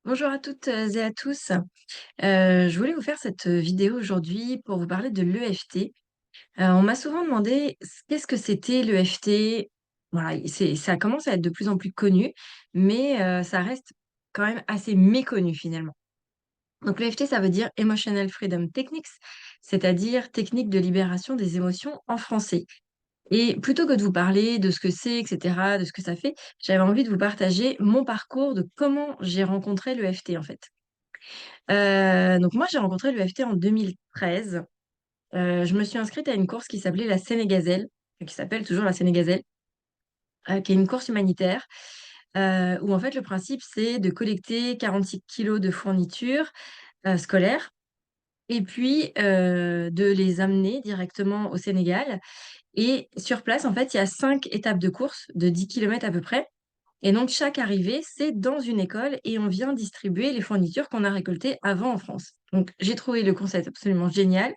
Bonjour à toutes et à tous. Je voulais vous faire cette vidéo aujourd'hui pour vous parler de l'EFT. On m'a souvent demandé qu'est-ce que c'était l'EFT? Voilà, ça commence à être de plus en plus connu, mais ça reste quand même assez méconnu finalement. Donc l'EFT, ça veut dire Emotional Freedom Techniques, c'est-à-dire technique de libération des émotions en français. Et plutôt que de vous parler de ce que c'est, et cetera, de ce que ça fait, j'avais envie de vous partager mon parcours de comment j'ai rencontré l'EFT en fait. Donc moi, j'ai rencontré l'UFT en 2013. Je me suis inscrite à une course qui s'appelait la Sénégazelle, qui s'appelle toujours la Sénégazelle, qui est une course humanitaire, où en fait le principe c'est de collecter 46 kilos de fournitures, scolaires et puis, de les amener directement au Sénégal et sur place, en fait, il y a 5 étapes de course de 10 kilomètres à peu près et donc chaque arrivée, c'est dans une école et on vient distribuer les fournitures qu'on a récoltées avant en France. Donc j'ai trouvé le concept absolument génial.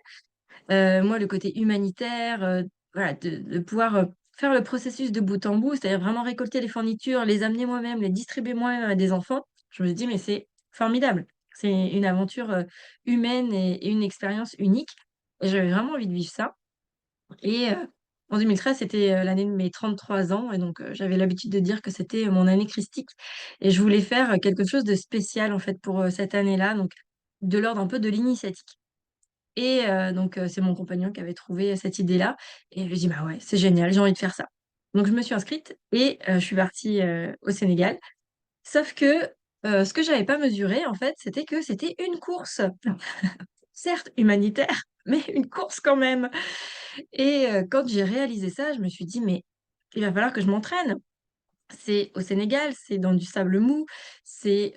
Moi, le côté humanitaire, voilà, de pouvoir, faire le processus de bout en bout, c'est-à-dire vraiment récolter les fournitures, les amener moi-même, les distribuer moi-même à des enfants, je me suis dit: «Mais c'est formidable». C'est une aventure, humaine et une expérience unique et j'avais vraiment envie de vivre ça et en 2013, c'était, l'année de mes 33 ans et donc j'avais l'habitude de dire que c'était mon année christique et je voulais faire, quelque chose de spécial, en fait, pour, cette année-là, donc de l'ordre un peu de l'initiatique et donc c'est mon compagnon qui avait trouvé cette idée-là et je lui ai dit: «Bah, ouais, c'est génial, j'ai envie de faire ça». Donc je me suis inscrite et je suis partie, au Sénégal. Sauf que, ce que j'avais pas mesuré, en fait, c'était que c'était une course. Certes humanitaire, mais une course quand même et quand j'ai réalisé ça, je me suis dit: «Mais il va falloir que je m'entraîne». C'est au Sénégal, c'est dans du sable mou, c'est,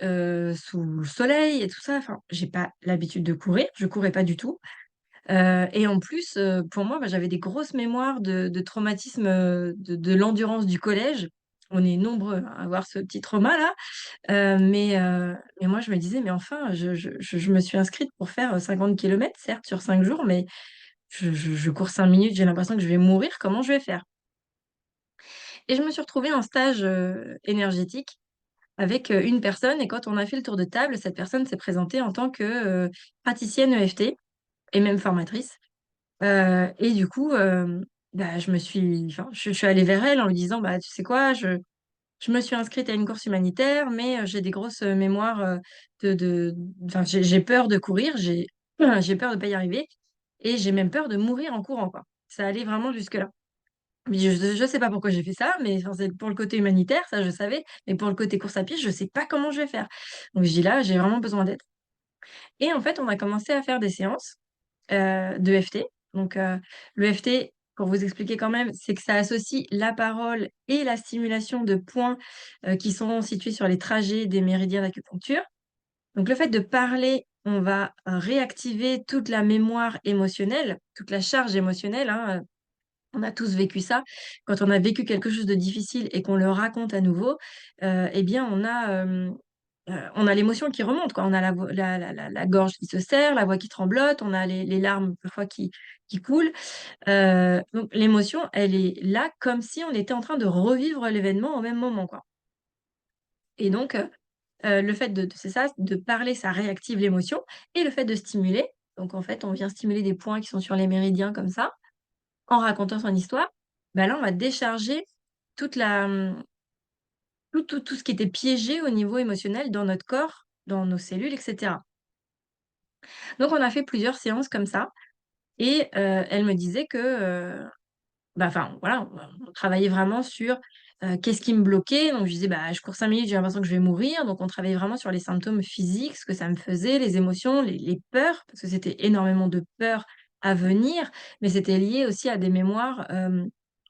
sous le soleil et tout ça, enfin, j'ai pas l'habitude de courir, je courais pas du tout. Et en plus, pour moi, bah, j'avais des grosses mémoires de traumatismes, de l'endurance du collège. On est nombreux hein, à avoir ce petit trauma-là, mais moi je me disais: «Mais enfin, je me suis inscrite pour faire, 50 kilomètres certes sur 5 jours, mais je cours 5 minutes, j'ai l'impression que je vais mourir, comment je vais faire?» Et je me suis retrouvée en stage, énergétique avec, une personne et quand on a fait le tour de table, cette personne s'est présentée en tant que, praticienne EFT et même formatrice. Et du coup, bah, je suis allée vers elle en lui disant: «Bah, tu sais quoi? Je me suis inscrite à une course humanitaire, mais j'ai des grosses, mémoires, de enfin, j'ai peur de courir, j'ai peur de pas y arriver et j'ai même peur de mourir en courant, quoi». Ça allait vraiment jusque-là. Mais je sais pas pourquoi j'ai fait ça, mais enfin, c'est pour le côté humanitaire, ça je savais, mais pour le côté course à pied, je sais pas comment je vais faire. Donc je dis: «Là, j'ai vraiment besoin d'aide» et en fait, on a commencé à faire des séances d'EFT. Donc, l'EFT, pour vous expliquer quand même, c'est que ça associe la parole et la stimulation de points, qui sont situés sur les trajets des méridiens d'acupuncture. Donc le fait de parler, on va réactiver toute la mémoire émotionnelle, toute la charge émotionnelle, hein, on a tous vécu ça. Quand on a vécu quelque chose de difficile et qu'on le raconte à nouveau, et bien on a l'émotion qui remonte, quoi. On a la gorge qui se serre, la voix qui tremblote, on a les larmes parfois qui coulent. Donc l'émotion, elle est là comme si on était en train de revivre l'événement au même moment, quoi. Et donc le fait de c'est ça, de parler, ça réactive l'émotion et le fait de stimuler, donc en fait, on vient stimuler des points qui sont sur les méridiens comme ça, en racontant son histoire, bah, là, on va décharger toute la, tout ce qui était piégé au niveau émotionnel dans notre corps, dans nos cellules et cetera. Donc on a fait plusieurs séances comme ça et elle me disait que, bah, enfin, voilà, on travaillait vraiment sur, qu'est-ce qui me bloquait? Donc je disais: «Bah, je cours 5 minutes, j'ai l'impression que je vais mourir». Donc on travaillait vraiment sur les symptômes physiques, ce que ça me faisait, les émotions, les peurs, parce que c'était énormément de peurs à venir, mais c'était lié aussi à des mémoires,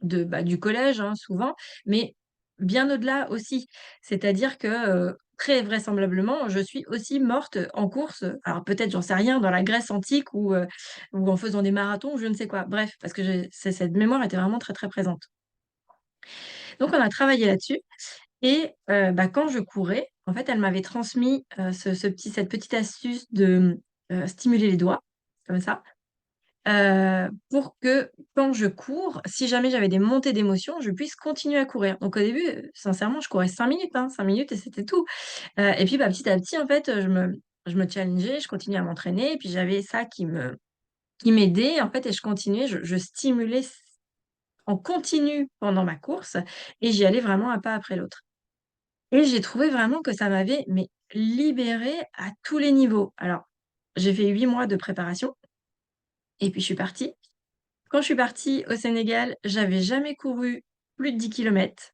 bah, du collège, hein, souvent, mais bien au-delà aussi. C'est-à-dire que, très vraisemblablement, je suis aussi morte, en course, alors peut-être, j'en sais rien, dans la Grèce antique ou en faisant des marathons ou je ne sais quoi. Bref, parce que cette mémoire était vraiment très, très présente. Donc on a travaillé là-dessus et bah, quand je courais, en fait, elle m'avait transmis, cette petite astuce de, stimuler les doigts, comme ça pour que quand je cours, si jamais j'avais des montées d'émotions, je puisse continuer à courir. Donc au début, sincèrement, je courais 5 minutes, hein, 5 minutes et c'était tout. Et puis, bah, petit à petit, en fait, je me challengeais, je continuais à m'entraîner et puis j'avais ça qui m'aidait, en fait et je continuais, je stimulais en continu pendant ma course et j'y allais vraiment un pas après l'autre. Et j'ai trouvé vraiment que ça m'avait, mais libérée à tous les niveaux. Alors, j'ai fait 8 mois de préparation et puis je suis partie. Quand je suis partie au Sénégal, j'avais jamais couru plus de 10 kilomètres.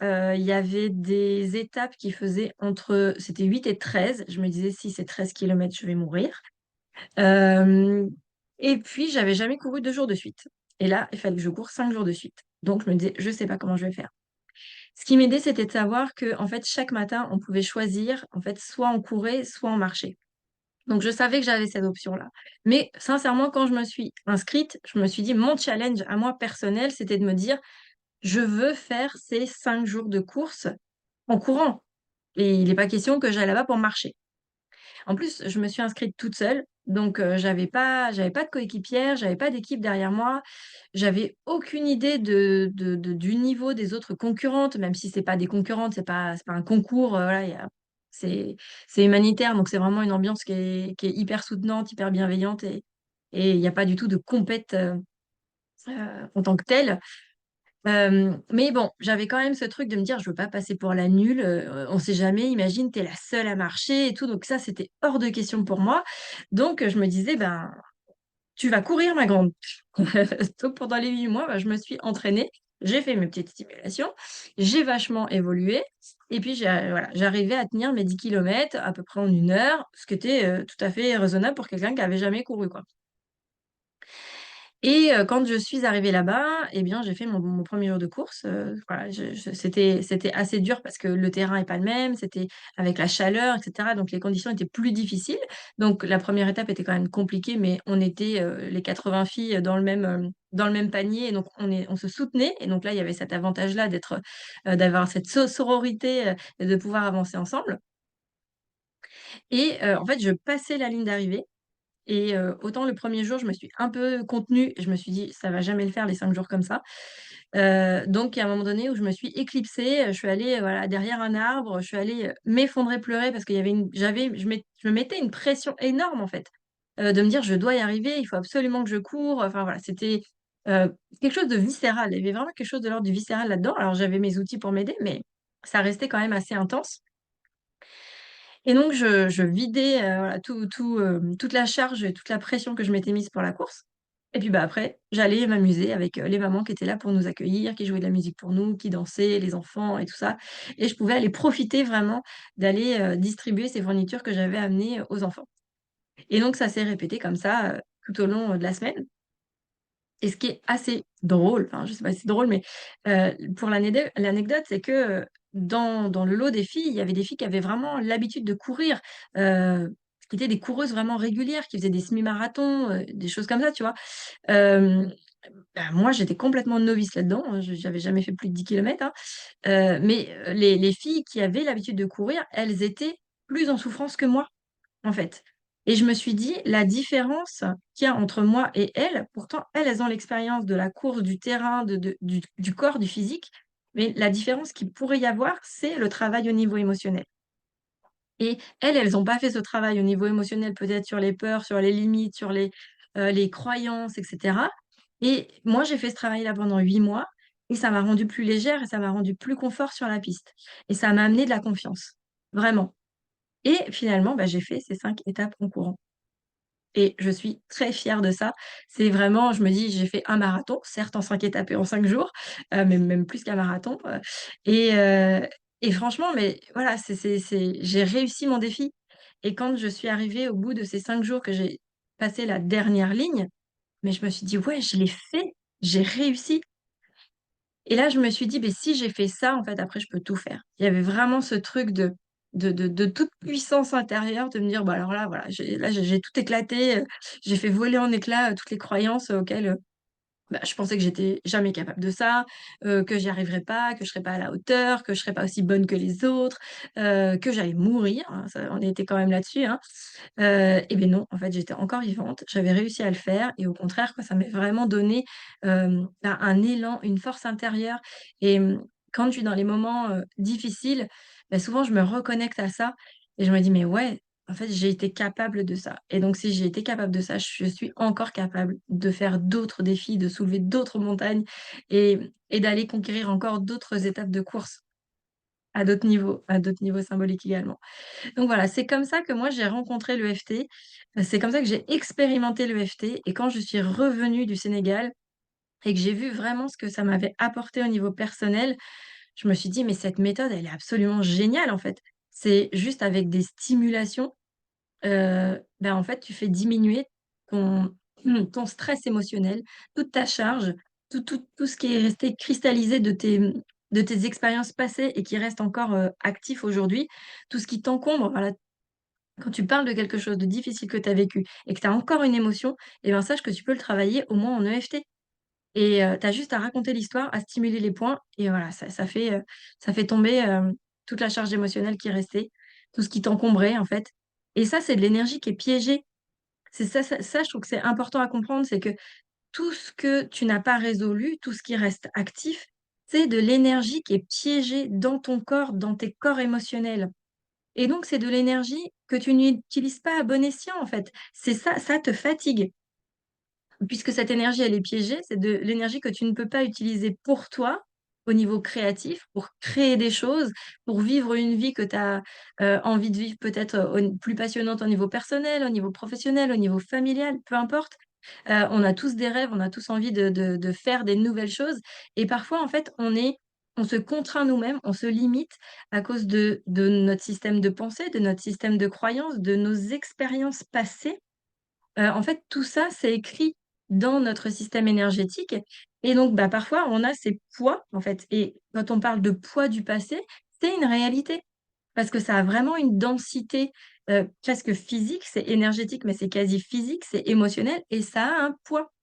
Il y avait des étapes qui faisaient entre c'était 8 et 13. Je me disais: «Si c'est 13 kilomètres, je vais mourir». Hem et puis j'avais jamais couru 2 jours de suite et là, il fallait que je cours 5 jours de suite. Donc je me disais: «Je sais pas comment je vais faire». Ce qui m'aidait, c'était de savoir que en fait, chaque matin, on pouvait choisir, en fait, soit on courait, soit on marchait. Donc je savais que j'avais cette option-là. Mais sincèrement, quand je me suis inscrite, je me suis dit mon challenge à moi personnel, c'était de me dire: «Je veux faire ces 5 jours de course en courant et il est pas question que j'aille là-bas pour marcher». En plus, je me suis inscrite toute seule, donc j'avais pas de coéquipière, j'avais pas d'équipe derrière moi. J'avais aucune idée du niveau des autres concurrentes, même si c'est pas des concurrentes, c'est pas un concours, voilà, c'est c'est humanitaire, donc c'est vraiment une ambiance qui est hyper soutenante, hyper bienveillante et il y a pas du tout de compète, en tant que telle. Mais bon, j'avais quand même ce truc de me dire: «Je veux pas passer pour la nulle, on sait jamais, imagine, tu es la seule à marcher et tout», donc ça, c'était hors de question pour moi. Donc je me disais: «Ben, tu vas courir ma grande». Donc pendant les 8 mois, bah, je me suis entraînée, j'ai fait mes petites stimulations, j'ai vachement évolué et puis voilà, j'arrivais à tenir mes 10 kilomètres à peu près en 1 heure, ce qui était, tout à fait raisonnable pour quelqu'un qui avait jamais couru, quoi. Et quand je suis arrivée là-bas et bien, j'ai fait mon 1er jour de course, voilà, c'était assez dur parce que le terrain est pas le même, c'était avec la chaleur et cetera, donc les conditions étaient plus difficiles. Donc la première étape était quand même compliquée, mais on était, les 80 filles dans le même panier et donc on se soutenait et donc là, il y avait cet avantage-là d'avoir cette sororité, et de pouvoir avancer ensemble et en fait, je passais la ligne d'arrivée et autant le 1er jour, je me suis un peu contenue et je me suis dit: «Ça va jamais le faire les 5 jours comme ça». Donc il y a un moment donné où je me suis éclipsée, je suis allée, voilà, derrière un arbre, je suis allée, m'effondrer, pleurer parce qu'il y avait une j'avais je me mettais une pression énorme, en fait, de me dire: «Je dois y arriver, il faut absolument que je cours». Enfin voilà, c'était, quelque chose de viscéral. Il y avait vraiment quelque chose de l'ordre du viscéral là-dedans. Alors j'avais mes outils pour m'aider, mais ça restait quand même assez intense. Et donc je vidais, voilà toute la charge et toute la pression que je m'étais mise pour la course et puis, bah, après, j'allais m'amuser avec, les mamans qui étaient là pour nous accueillir, qui jouaient de la musique pour nous, qui dansaient, les enfants et tout ça et je pouvais aller profiter vraiment d'aller, distribuer ces fournitures que j'avais amenées aux enfants et donc ça s'est répété comme ça, tout au long, de la semaine et ce qui est assez drôle, enfin, je sais pas si c'est drôle, mais pour l'anecdote, c'est que, dans le lot des filles, il y avait des filles qui avaient vraiment l'habitude de courir, qui étaient des coureuses vraiment régulières, qui faisaient des semi-marathons, des choses comme ça, tu vois? Hem, Bah, moi, j'étais complètement novice là-dedans, hein, j'avais jamais fait plus de 10 kilomètres, hein, mais les filles qui avaient l'habitude de courir, elles étaient plus en souffrance que moi en fait. Et je me suis dit: «La différence qu'il y a entre moi et elles, pourtant elles ont l'expérience de la course, du terrain, du corps, du physique, mais la différence qu'il pourrait y avoir, c'est le travail au niveau émotionnel». Et elles ont pas fait ce travail au niveau émotionnel, peut-être sur les peurs, sur les limites, sur les croyances et cetera. Et moi, j'ai fait ce travail-là pendant 8 mois et ça m'a rendue plus légère et ça m'a rendue plus confort sur la piste et ça m'a amené de la confiance, vraiment. Et finalement, bah, j'ai fait ces 5 étapes en courant. Et je suis très fière de ça. C'est vraiment je me dis: «J'ai fait un marathon, certes en 5 étapes et en 5 jours, mais même plus qu'un marathon, et heu et franchement, mais voilà, j'ai réussi mon défi et quand je suis arrivée au bout de ces 5 jours que j'ai passé la dernière ligne, mais je me suis dit: «Ouais, je l'ai fait, j'ai réussi». Et là, je me suis dit: «Beh, si j'ai fait ça, en fait, après je peux tout faire». Il y avait vraiment ce truc de toute puissance intérieure, de me dire: «Bah, alors là, voilà, j'ai tout éclaté, j'ai fait voler en éclats, toutes les croyances auxquelles, je pensais que j'étais jamais capable de ça, que j'y arriverais pas, que je serais pas à la hauteur, que je serais pas aussi bonne que les autres, que j'allais mourir, hein, ça on était quand même là-dessus, hein. Et beh, non, en fait, j'étais encore vivante, j'avais réussi à le faire et au contraire, quoi, ça m'est vraiment donné, un élan, une force intérieure et quand je suis dans les moments, difficiles, souvent je me reconnecte à ça et je me dis: «Mais ouais, en fait, j'ai été capable de ça et donc si j'ai été capable de ça, je suis encore capable de faire d'autres défis, de soulever d'autres montagnes et d'aller conquérir encore d'autres étapes de course à d'autres niveaux symboliques également». Donc voilà, c'est comme ça que moi j'ai rencontré l'EFT, c'est comme ça que j'ai expérimenté l'EFT et quand je suis revenue du Sénégal et que j'ai vu vraiment ce que ça m'avait apporté au niveau personnel, je me suis dit: «Mais cette méthode, elle est absolument géniale, en fait». C'est juste avec des stimulations, en fait, tu fais diminuer ton ton stress émotionnel, toute ta charge, tout ce qui est resté cristallisé de tes expériences passées et qui reste encore, actif aujourd'hui. Tout ce qui t'encombre, voilà, quand tu parles de quelque chose de difficile que tu as vécu et que tu as encore une émotion, sache que tu peux le travailler au moins en EFT et tu as juste à raconter l'histoire, à stimuler les points et voilà, ça fait tomber, toute la charge émotionnelle qui restait, tout ce qui t'encombrait, en fait et ça, c'est de l'énergie qui est piégée. C'est ça, je trouve que c'est important à comprendre, c'est que tout ce que tu n'as pas résolu, tout ce qui reste actif, c'est de l'énergie qui est piégée dans ton corps, dans tes corps émotionnels. Et donc c'est de l'énergie que tu n'utilises pas à bon escient, en fait. C'est ça, ça te fatigue. Puisque cette énergie, elle est piégée, c'est de l'énergie que tu ne peux pas utiliser pour toi, au niveau créatif, pour créer des choses, pour vivre une vie que tu as, envie de vivre peut-être, au plus passionnante au niveau personnel, au niveau professionnel, au niveau familial, peu importe. On a tous des rêves, on a tous envie de faire des nouvelles choses et parfois, en fait, on se contraint nous-mêmes, on se limite à cause de notre système de pensée, de notre système de croyances, de nos expériences passées. En fait, tout ça, c'est écrit dans notre système énergétique et donc parfois, on a ces poids, en fait et quand on parle de poids du passé, c'est une réalité parce que ça a vraiment une densité, presque physique. C'est énergétique, mais c'est quasi physique, c'est émotionnel et ça a un poids.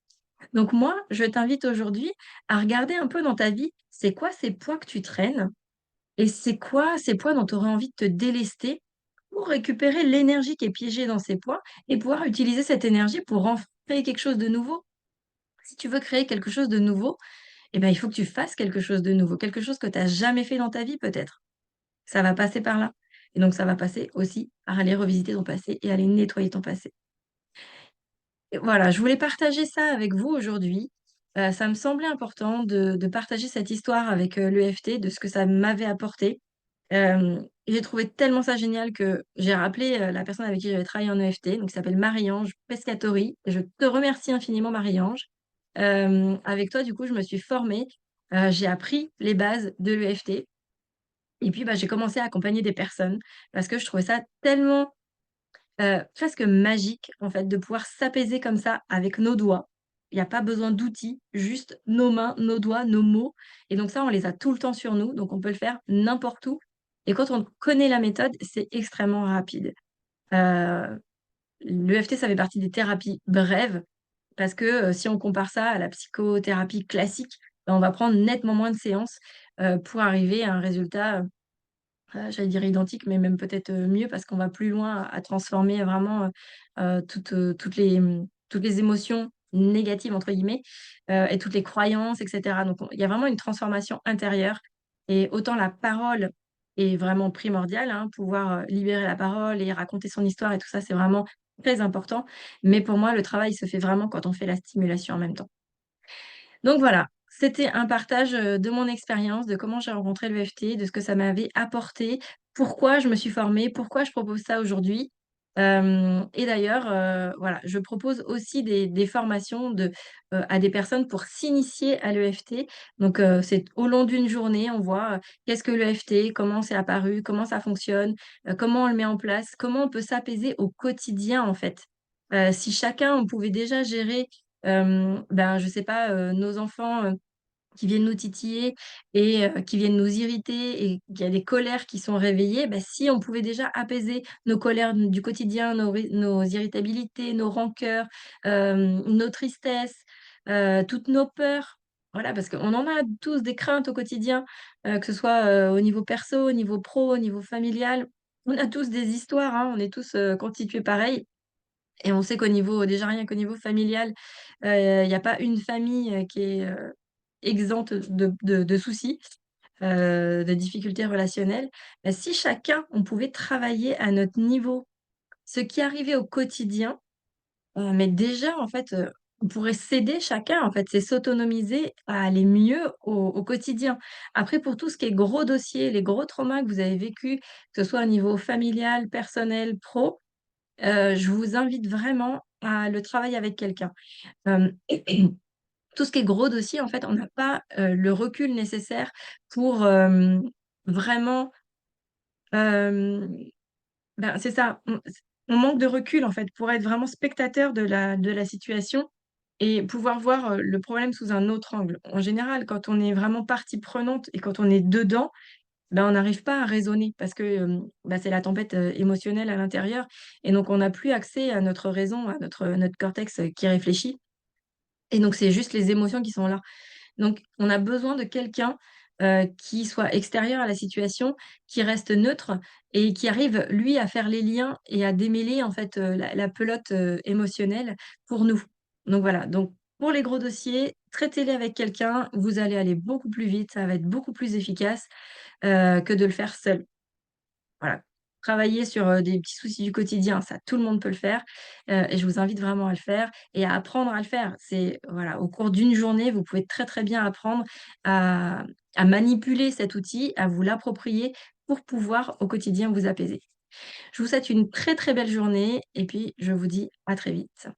Donc moi, je t'invite aujourd'hui à regarder un peu dans ta vie, c'est quoi ces poids que tu traînes et c'est quoi ces poids dont tu aurais envie de te délester pour récupérer l'énergie qui est piégée dans ces poids et pouvoir utiliser cette énergie pour en créer quelque chose de nouveau. Si tu veux créer quelque chose de nouveau, il faut que tu fasses quelque chose de nouveau, quelque chose que tu as jamais fait dans ta vie peut-être. Ça va passer par là et donc ça va passer aussi par aller revisiter ton passé et aller nettoyer ton passé. Et voilà, je voulais partager ça avec vous aujourd'hui. Ça me semblait important de partager cette histoire avec, l'EFT, de ce que ça m'avait apporté. J'ai trouvé tellement ça génial que j'ai rappelé, la personne avec qui j'avais travaillé en EFT, donc qui s'appelle Marie-Ange Pescatori et je te remercie infiniment Marie-Ange. Avec toi, du coup, je me suis formée, j'ai appris les bases de l'EFT et puis, j'ai commencé à accompagner des personnes parce que je trouvais ça tellement presque magique, en fait, de pouvoir s'apaiser comme ça avec nos doigts. Il y a pas besoin d'outils, juste nos mains, nos doigts, nos mots et donc ça, on les a tout le temps sur nous, donc on peut le faire n'importe où et quand on connaît la méthode, c'est extrêmement rapide. Heu, L'EFT, ça fait partie des thérapies brèves parce que, si on compare ça à la psychothérapie classique, on va prendre nettement moins de séances, pour arriver à un résultat, j'allais dire identique, mais même peut-être, mieux parce qu'on va plus loin à transformer vraiment, toutes les «émotions négatives» entre guillemets, et toutes les croyances et cetera. Donc il y a vraiment une transformation intérieure et autant la parole est vraiment primordiale, hein, pouvoir, libérer la parole et raconter son histoire et tout ça, c'est vraiment très important. Mais pour moi, le travail se fait vraiment quand on fait la stimulation en même temps. Donc voilà, c'était un partage, de mon expérience, de comment j'ai rencontré l'EFT, de ce que ça m'avait apporté, pourquoi je me suis formée, pourquoi je propose ça aujourd'hui. Et d'ailleurs, voilà, je propose aussi des formations à des personnes pour s'initier à l'EFT. Donc, c'est au long d'une journée, on voit, qu'est-ce que l'EFT, comment c'est apparu, comment ça fonctionne, comment on le met en place, comment on peut s'apaiser au quotidien, en fait. Si chacun, on pouvait déjà gérer je sais pas, nos enfants, qui viennent nous titiller et qui viennent nous irriter et qu'il y a des colères qui sont réveillées, si on pouvait déjà apaiser nos colères du quotidien, nos irritabilités, nos rancœurs, nos tristesses, toutes nos peurs. Voilà, parce qu'on en a tous des craintes au quotidien, que ce soit, au niveau perso, au niveau pro, au niveau familial. On a tous des histoires, hein, on est tous, constitués pareil et on sait qu'au niveau déjà rien qu'au niveau familial, il y a pas une famille, qui est, exempte de soucis, de difficultés relationnelles. Bah, si chacun, on pouvait travailler à notre niveau, ce qui arrivait au quotidien, mais déjà, en fait, on pourrait s'aider chacun, en fait. C'est s'autonomiser à aller mieux au quotidien. Après pour tout ce qui est gros dossiers, les gros traumas que vous avez vécus, que ce soit au niveau familial, personnel, pro, je vous invite vraiment à le travailler avec quelqu'un. Hem, tout ce qui est gros dossier, en fait, on n'a pas, le recul nécessaire pour, vraiment, hem ben, c'est ça, on manque de recul, en fait, pour être vraiment spectateur de la situation et pouvoir voir, le problème sous un autre angle. En général, quand on est vraiment partie prenante et quand on est dedans, ben, on n'arrive pas à raisonner parce que, bah, c'est la tempête, émotionnelle à l'intérieur et donc on n'a plus accès à notre raison, à notre cortex, qui réfléchit et donc c'est juste les émotions qui sont là. Donc, on a besoin de quelqu'un, qui soit extérieur à la situation, qui reste neutre et qui arrive, lui, à faire les liens et à démêler, en fait, la pelote, émotionnelle pour nous. Donc voilà, donc pour les gros dossiers, traitez-les avec quelqu'un, vous allez aller beaucoup plus vite, ça va être beaucoup plus efficace, que de le faire seul. Voilà. Travailler sur, des petits soucis du quotidien, ça tout le monde peut le faire, et je vous invite vraiment à le faire et à apprendre à le faire. C'est voilà, au cours d'une journée, vous pouvez très, très bien apprendre à manipuler cet outil, à vous l'approprier pour pouvoir au quotidien vous apaiser. Je vous souhaite une très, très belle journée et puis je vous dis à très vite.